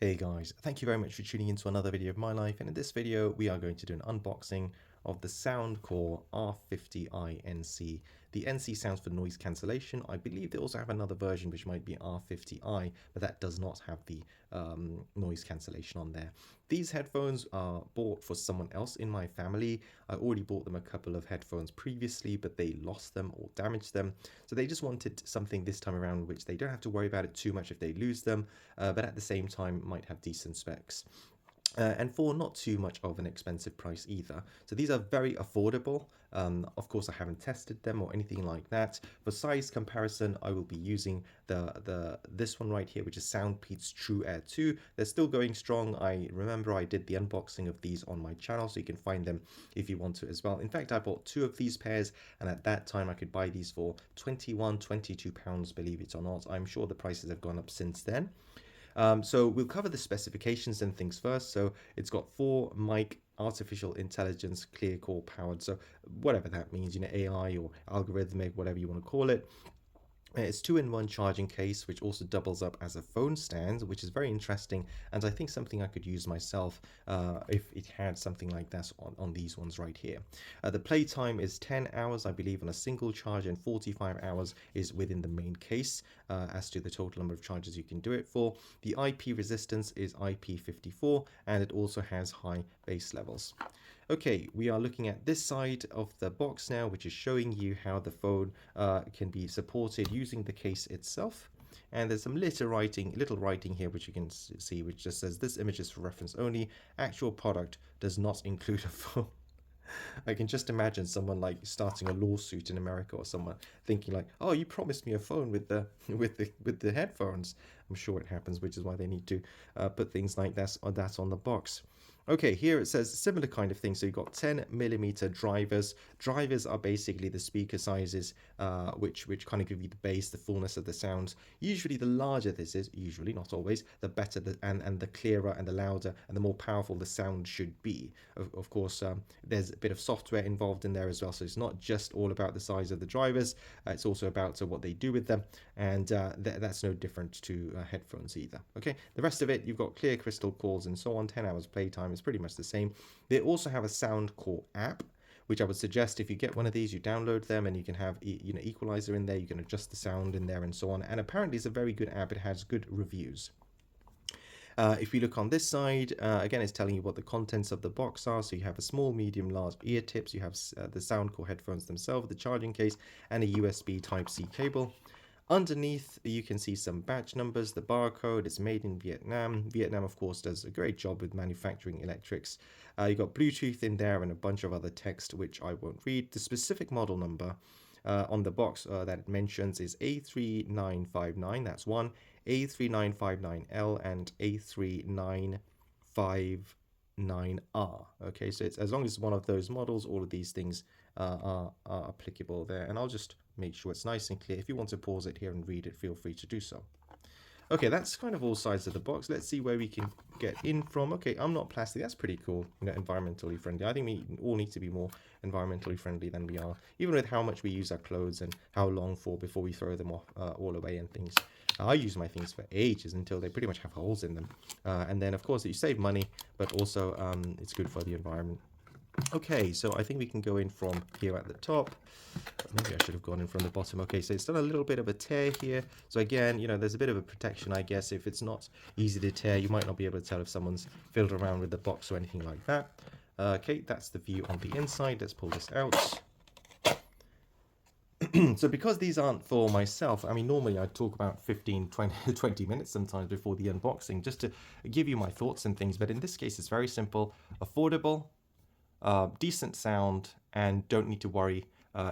Hey guys, thank you very much for tuning into another video of my life, and in this video we are going to do an unboxing of the Soundcore R50i NC. The NC stands for noise cancellation. I believe they also have another version which might be R50i, but that does not have the noise cancellation on there. These headphones are bought for someone else in my family. I already bought them a couple of headphones previously, but they lost them or damaged them. So they just wanted something this time around which they don't have to worry about it too much if they lose them, but at the same time might have decent specs. And for not too much of an expensive price either. So these are very affordable. Of course, I haven't tested them or anything like that. For size comparison, I will be using this one right here, which is Soundpeats TruAir 2. They're still going strong. I remember I did the unboxing of these on my channel, so you can find them if you want to as well. In fact, I bought two of these pairs, and at that time I could buy these for £22, believe it or not. I'm sure the prices have gone up since then. So we'll cover the specifications and things first. So it's got 4 mic artificial intelligence clear core powered. So whatever that means, AI or algorithmic, whatever you want to call it. It's 2-in-1 charging case, which also doubles up as a phone stand, which is very interesting, and I think something I could use myself if it had something like that on these ones right here. The playtime is 10 hours, I believe, on a single charge, and 45 hours is within the main case as to the total number of charges you can do it for. The IP resistance is IP54, and it also has high bass levels. Okay, we are looking at this side of the box now, which is showing you how the phone can be supported using the case itself. And there's some little writing here, which you can see, which just says, "This image is for reference only. Actual product does not include a phone." I can just imagine someone like starting a lawsuit in America, or someone thinking like, "Oh, you promised me a phone with the with the headphones." I'm sure it happens, which is why they need to put things like that on the box. Okay, here it says similar kind of thing. So you've got 10mm drivers. Drivers are basically the speaker sizes, which kind of give you the bass, the fullness of the sound. Usually the larger this is, usually, not always, the better and the clearer and the louder and the more powerful the sound should be. Of course, there's a bit of software involved in there as well. So it's not just all about the size of the drivers. It's also about what they do with them. And that's no different to headphones either. Okay, the rest of it, you've got clear crystal calls and so on. 10 hours playtime is pretty much the same. They also have a Soundcore app, which I would suggest if you get one of these, you download them, and you can have equalizer in there, you can adjust the sound in there and so on. And apparently it's a very good app. It has good reviews. If you look on this side, again, it's telling you what the contents of the box are. So you have a small, medium, large ear tips. You have the Soundcore headphones themselves, the charging case, and a USB Type-C cable. Underneath, you can see some batch numbers, the barcode. It's made in Vietnam. Vietnam, of course, does a great job with manufacturing electrics. You've got Bluetooth in there and a bunch of other text, which I won't read. The specific model number on the box that it mentions is A3959. That's one. A3959L and A3959R. Okay, so it's as long as it's one of those models, all of these things are applicable there. And I'll just make sure it's nice and clear. If you want to pause it here and read it, feel free to do so. Okay, that's kind of all sides of the box. Let's see where we can get in from. Okay, I'm not plastic. That's pretty cool. Environmentally friendly. I think we all need to be more environmentally friendly than we are, even with how much we use our clothes and how long for before we throw them off all away and things. I use my things for ages until they pretty much have holes in them. And then, of course, you save money, but also it's good for the environment. Okay, so I think we can go in from here at the top. Maybe I should have gone in from the bottom. Okay, so it's done a little bit of a tear here. So again, there's a bit of a protection, I guess. If it's not easy to tear, you might not be able to tell if someone's fiddled around with the box or anything like that. Okay, that's the view on the inside. Let's pull this out. So because these aren't for myself, I mean, normally I'd talk about 15, 20 minutes sometimes before the unboxing, just to give you my thoughts and things. But in this case, it's very simple, affordable, decent sound, and don't need to worry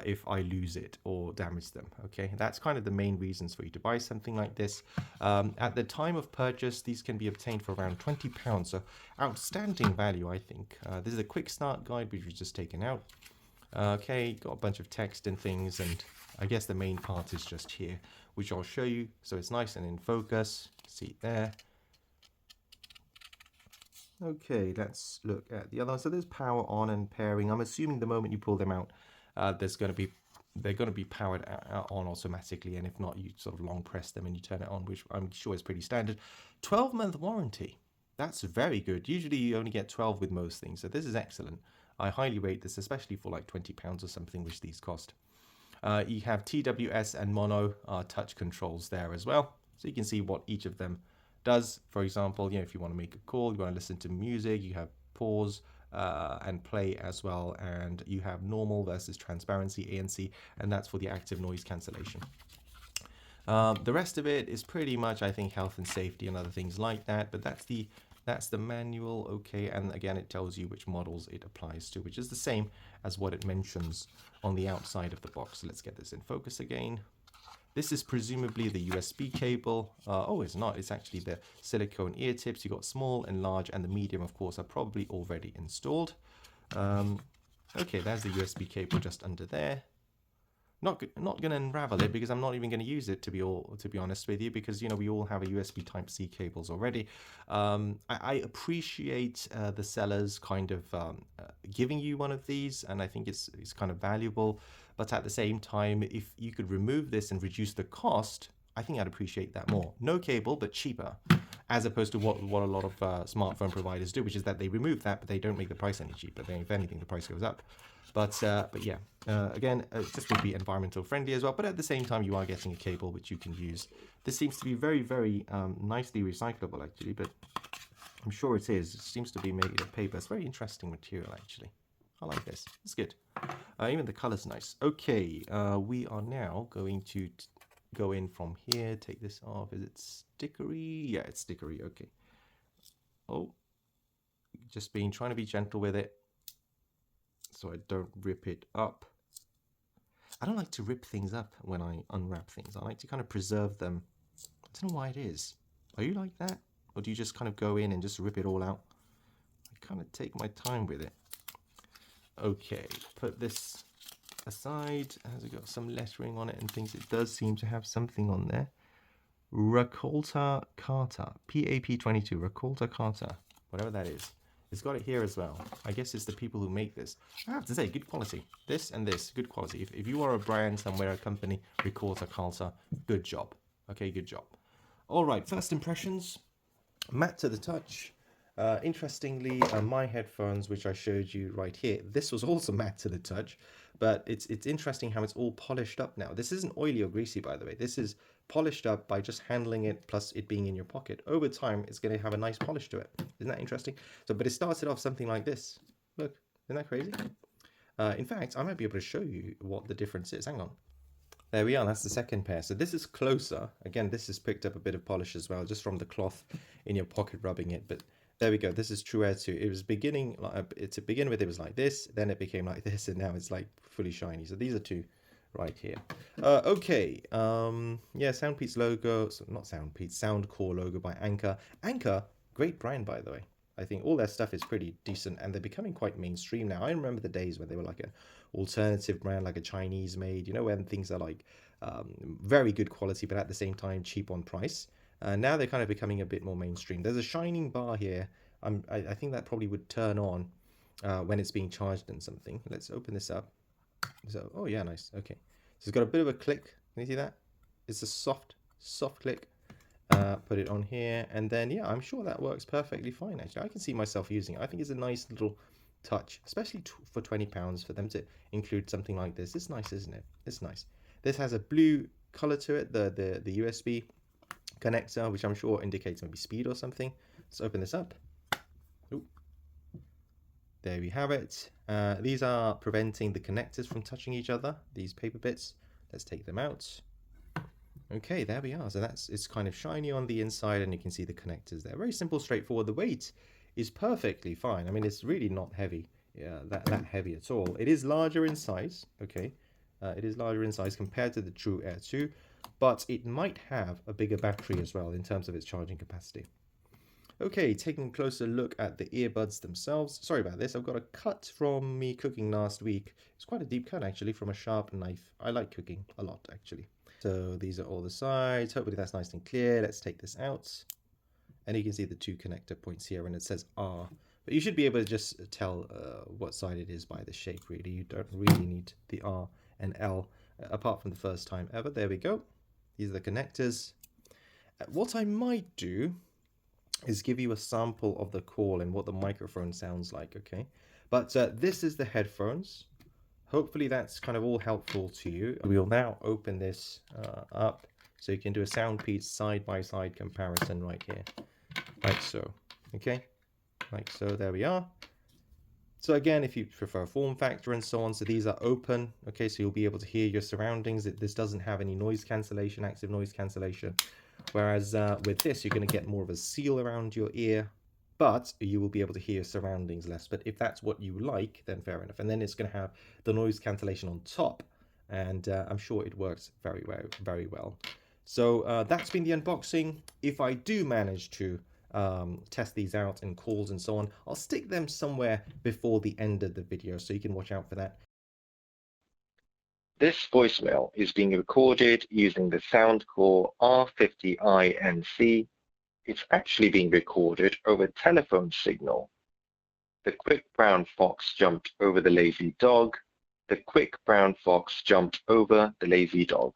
if I lose it or damage them. Okay, that's kind of the main reasons for you to buy something like this. At the time of purchase, these can be obtained for around £20, so outstanding value, I think. This is a quick start guide which was just taken out. Okay, got a bunch of text and things, and I guess the main part is just here, which I'll show you. So it's nice and in focus. See it there. Okay, let's look at the other one. So there's power on and pairing. I'm assuming the moment you pull them out, there's going to be they're going to be powered on automatically, and if not, you sort of long press them and you turn it on, which I'm sure is pretty standard. 12-month warranty. That's very good. Usually you only get 12 with most things, so this is excellent. I highly rate this, especially for like £20 or something, which these cost. You have TWS and mono touch controls there as well, so you can see what each of them does. For example, if you want to make a call, you want to listen to music, you have pause and play as well, and you have normal versus transparency ANC, and that's for the active noise cancellation. The rest of it is pretty much, I think, health and safety and other things like that, but that's the manual. Okay, and again it tells you which models it applies to, which is the same as what it mentions on the outside of the box. So let's get this in focus again. This is presumably the USB cable. Oh, it's not. It's actually the silicone ear tips. You got small and large, and the medium, of course, are probably already installed. Okay, there's the USB cable just under there. Not going to unravel it because I'm not even going to use it, to be honest with you, because we all have a USB Type-C cables already. I appreciate the sellers kind of giving you one of these, and I think it's kind of valuable. But at the same time, if you could remove this and reduce the cost, I think I'd appreciate that more. No cable, but cheaper, as opposed to what a lot of smartphone providers do, which is that they remove that, but they don't make the price any cheaper. If anything, the price goes up. But yeah, again, it just would be environmental friendly as well. But at the same time, you are getting a cable which you can use. This seems to be very, very nicely recyclable, actually. But I'm sure it is. It seems to be made of paper. It's very interesting material, actually. I like this. It's good. Even the color's nice. Okay, we are now going to go in from here. Take this off. Is it stickery? Yeah, it's stickery. Okay. Oh, just trying to be gentle with it, so I don't rip it up. I don't like to rip things up when I unwrap things. I like to kind of preserve them. I don't know why it is. Are you like that? Or do you just kind of go in and just rip it all out? I kind of take my time with it. Okay, put this aside. Has it got some lettering on it and things? It does seem to have something on there. Rakolta Carta. PAP22. Rakolta Carta. Whatever that is. It's got it here as well. I guess it's the people who make this. I have to say, good quality. This and this, good quality. If you are a brand somewhere, a company, Recorder, Carta, good job. Okay, good job. All right, first impressions. Matte to the touch. Interestingly, my headphones, which I showed you right here, this was also matte to the touch, but it's interesting how it's all polished up now. This isn't oily or greasy, by the way. This is polished up by just handling it, plus it being in your pocket. Over time, it's going to have a nice polish to it. Isn't that interesting? So, but it started off something like this. Look, isn't that crazy? In fact, I might be able to show you what the difference is. Hang on. There we are. That's the second pair. So this is closer. Again, this has picked up a bit of polish as well, just from the cloth in your pocket rubbing it. But there we go. This is TruAir 2. It was beginning, to begin with, it was like this. Then it became like this, and now it's like fully shiny. So these are two right here. Okay. Yeah, Soundpeats logo. So not Soundpeats, Soundcore logo by Anker. Anker, great brand, by the way. I think all their stuff is pretty decent, and they're becoming quite mainstream now. I remember the days when they were like an alternative brand, like a Chinese made, when things are like very good quality, but at the same time cheap on price. Now they're kind of becoming a bit more mainstream. There's a shining bar here. I think that probably would turn on when it's being charged and something. Let's open this up. So, oh yeah, nice. Okay. So it's got a bit of a click. Can you see that? It's a soft click. Put it on here, and then yeah, I'm sure that works perfectly fine. Actually, I can see myself using it. I think it's a nice little touch, especially for £20 for them to include something like this. It's nice, isn't it? It's nice. This has a blue color to it, the USB connector, which I'm sure indicates maybe speed or something. Let's open this up. Ooh. There we have it. These are preventing the connectors from touching each other, these paper bits. Let's take them out. Okay, there we are. So it's kind of shiny on the inside, and you can see the connectors there. Very simple, straightforward. The weight is perfectly fine. I mean, it's really not heavy, that heavy at all. It is larger in size, okay. It is larger in size compared to the TruAir 2, but it might have a bigger battery as well in terms of its charging capacity. Okay, taking a closer look at the earbuds themselves. Sorry about this, I've got a cut from me cooking last week. It's quite a deep cut actually from a sharp knife. I like cooking a lot actually. So these are all the sides. Hopefully that's nice and clear. Let's take this out. And you can see the two connector points here, and it says R. But you should be able to just tell what side it is by the shape, really. You don't really need the R and L apart from the first time ever. There we go. These are the connectors. What I might do is give you a sample of the call and what the microphone sounds like, okay? But this is the headphones. Hopefully that's kind of all helpful to you. We'll now open this up so you can do a Soundpeats side-by-side comparison right here, like so, okay? Like so, there we are. So again, if you prefer form factor and so on, so these are open, okay, so you'll be able to hear your surroundings. This doesn't have any noise cancellation, active noise cancellation. Whereas with this, you're going to get more of a seal around your ear, but you will be able to hear surroundings less. But if that's what you like, then fair enough. And then it's going to have the noise cancellation on top, and I'm sure it works very well, very well. So that's been the unboxing. If I do manage to test these out in calls and so on, I'll stick them somewhere before the end of the video, so you can watch out for that. This voicemail is being recorded using the Soundcore R50i NC. It's actually being recorded over telephone signal. The quick brown fox jumped over the lazy dog. The quick brown fox jumped over the lazy dog.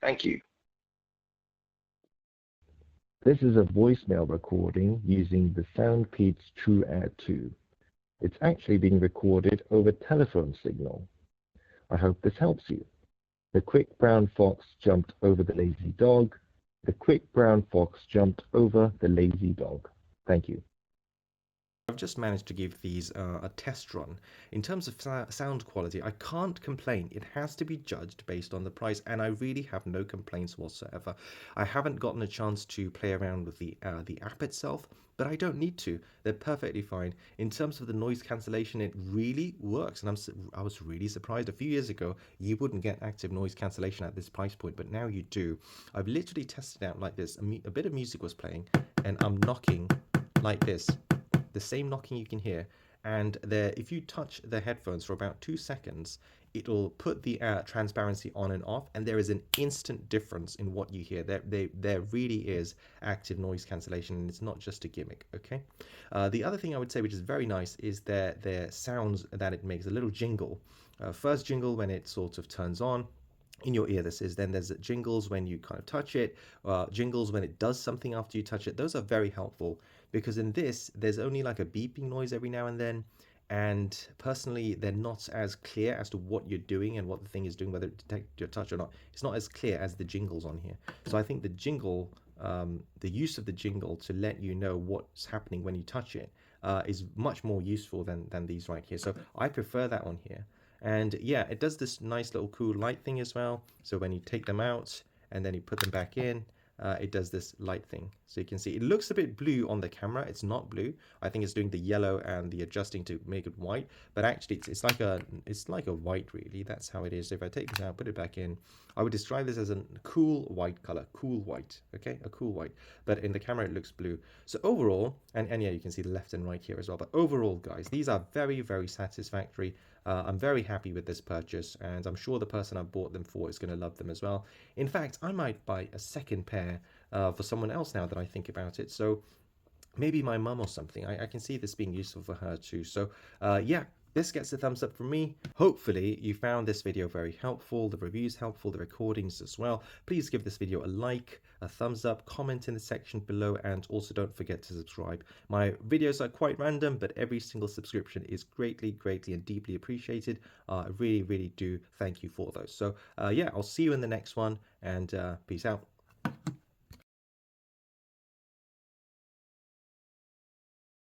Thank you. This is a voicemail recording using the Soundpeats TruAir 2. It's actually being recorded over telephone signal. I hope this helps you. The quick brown fox jumped over the lazy dog. The quick brown fox jumped over the lazy dog. Thank you. I've just managed to give these a test run. In terms of sound quality, I can't complain. It has to be judged based on the price, and I really have no complaints whatsoever. I haven't gotten a chance to play around with the app itself, but I don't need to. They're perfectly fine. In terms of the noise cancellation, it really works, and I was really surprised. A few years ago, you wouldn't get active noise cancellation at this price point, but now you do. I've literally tested it out like this. A bit of music was playing, and I'm knocking like this. The same knocking you can hear, and if you touch the headphones for about 2 seconds, it'll put the transparency on and off, and there is an instant difference in what you hear. There really is active noise cancellation, and it's not just a gimmick, okay? The other thing I would say, which is very nice, is their sounds that it makes, a little jingle. First jingle when it sort of turns on in your ear, this is. Then there's jingles when you kind of touch it, jingles when it does something after you touch it. Those are very helpful, because in this there's only like a beeping noise every now and then, and personally they're not as clear as to what you're doing and what the thing is doing, whether it detects your touch or not. It's not as clear as the jingles on here. So I think the jingle, the use of the jingle to let you know what's happening when you touch it, is much more useful than these right here. So I prefer that on here. And yeah, it does this nice little cool light thing as well. So when you take them out and then you put them back in, it does this light thing. So you can see it looks a bit blue on the camera. It's not blue. I think it's doing the yellow and the adjusting to make it white, but actually it's like a white, really. That's how it is. So if I take this out, put it back in, I would describe this as a cool white color, cool white, okay, a cool white. But in the camera it looks blue. So overall, and yeah, you can see the left and right here as well. But overall, guys, these are very, very satisfactory. I'm very happy with this purchase, and I'm sure the person I bought them for is going to love them as well. In fact, I might buy a second pair for someone else now that I think about it. So maybe my mum or something. I can see this being useful for her too. So yeah, this gets a thumbs up from me. Hopefully you found this video very helpful, the reviews helpful, the recordings as well. Please give this video a like, a thumbs up, comment in the section below, and also don't forget to subscribe. My videos are quite random, but every single subscription is greatly, greatly and deeply appreciated. I really, really do thank you for those. So yeah, I'll see you in the next one, and peace out.